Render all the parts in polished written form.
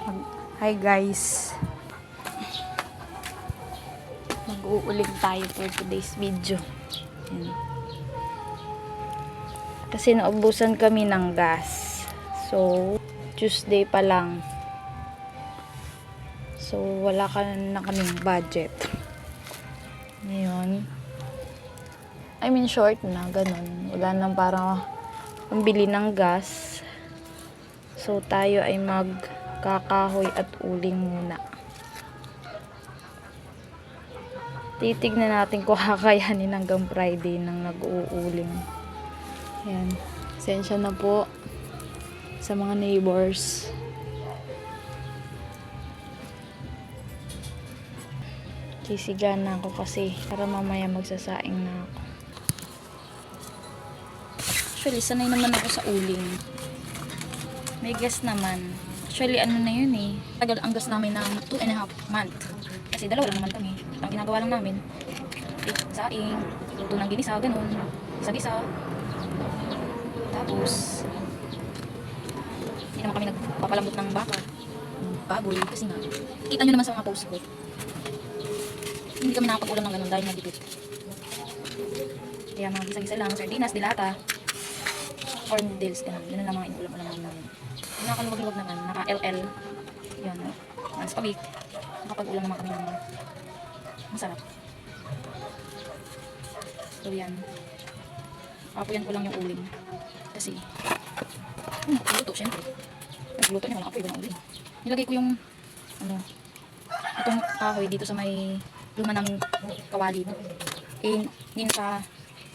Hi guys, mag-uuling tayo for today's video. Yan. Kasi naubusan kami ng gas, so Tuesday pa lang, so wala na kaming budget ngayon. I mean short na ganun, wala nang para pambili ng gas, so tayo ay magkakahoy at uling muna. Titignan natin kung kakayanin hanggang Friday nang nag-uuling. Ayan, sensya na po sa mga neighbors. Sisigan na ako kasi para mamaya magsasaing na ako. Actually, sanay naman ako sa uling. May gas naman. Actually, ano na yun eh. Tagal ang gas namin ng 2.5 months. Kasi dalawa lang naman kami. Ang ginagawa lang namin, saing, luto ng ginisa, ganun. Isa-gisa. Tapos, hindi naman kami nagpapalambot ng baka. Baboy, kasi nga, kita nyo naman sa mga post ko. Hindi kami nakapag-ulam ng ganun dahil nagdipit. Kaya mga gisa-gisa lang, sardinas, dilata, corn dills, ganun. Ganun lang mga inulam-ulam namin. Yung nakaluwag-luwag naman, naka-LL. Yan, once a week. Nakapag-ulam naman kami ng masarap. So yan. Apoyan ko lang yung uling. Kasi, nagluto syempre. Nagluto niya, walang apoy, walang uling. Nilagay ko yung, itong kahoy dito sa may luma ng kawali. Eh, hindi na siya,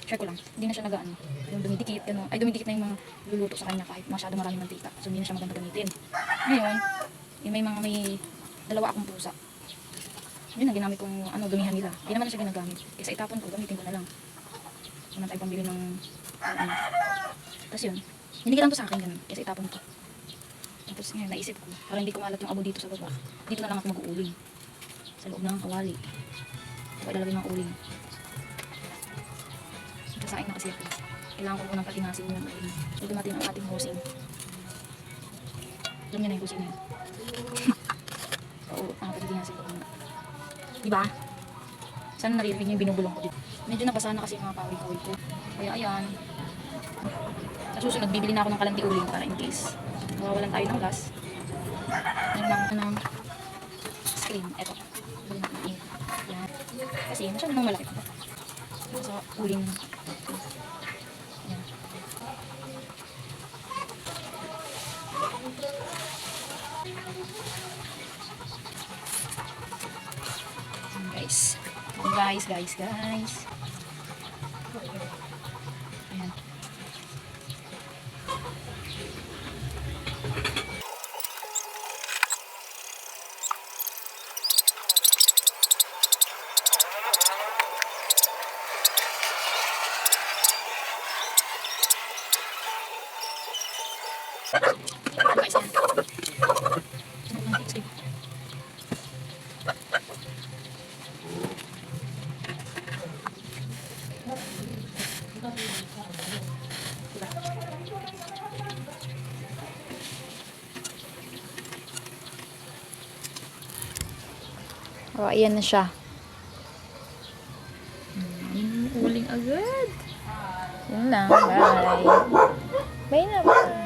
share ko lang, hindi na siya nagaan. Yung dumidikit, gano'n. Ay, dumidikit na yung mga luluto sa kanya kahit masyado maraming mantika. So, hindi na siya maganda gamitin. Ngayon, yung may dalawa akong pusa. Yun ang ginamit kong dumihan nila. Hindi naman na siya ginagamit. Kesa itapon ko, gamitin ko na lang. So, tayo pambili ng Tapos yun, binigyan lang to sa akin ganun. Kesa itapon ko. Tapos ngayon, naisip ko, para hindi ko maalat yung abo dito sa baba, dito na lang ako mag-uuling. Sa loob ng kawali. So, ilalagay ng uling. Kasain na kasi ako. Kailangan ko munang patinasin yung uling. So, dumating ang ating hosing. Alam niya na yung hosing na yun. Oo, patinasin ko muna. Diba? Sana naririnig niyo yung binubulong ko dito. Medyo nabasa na kasi yung mga kawil-kawil ko. Kaya ayan. Sa susunod, bibili na ako ng kalanti uling para in case mawawalan tayo ng gas. Yan lang ng screen. Eto. Bili natin yung yan. Kasi masyado nang malaki pa. Sa uling. Yan. Guys. Guys. Ayan. Guys, yan. Oh, ayan na siya. Uling agad. Yun lang. Bye. Bye na. Bye.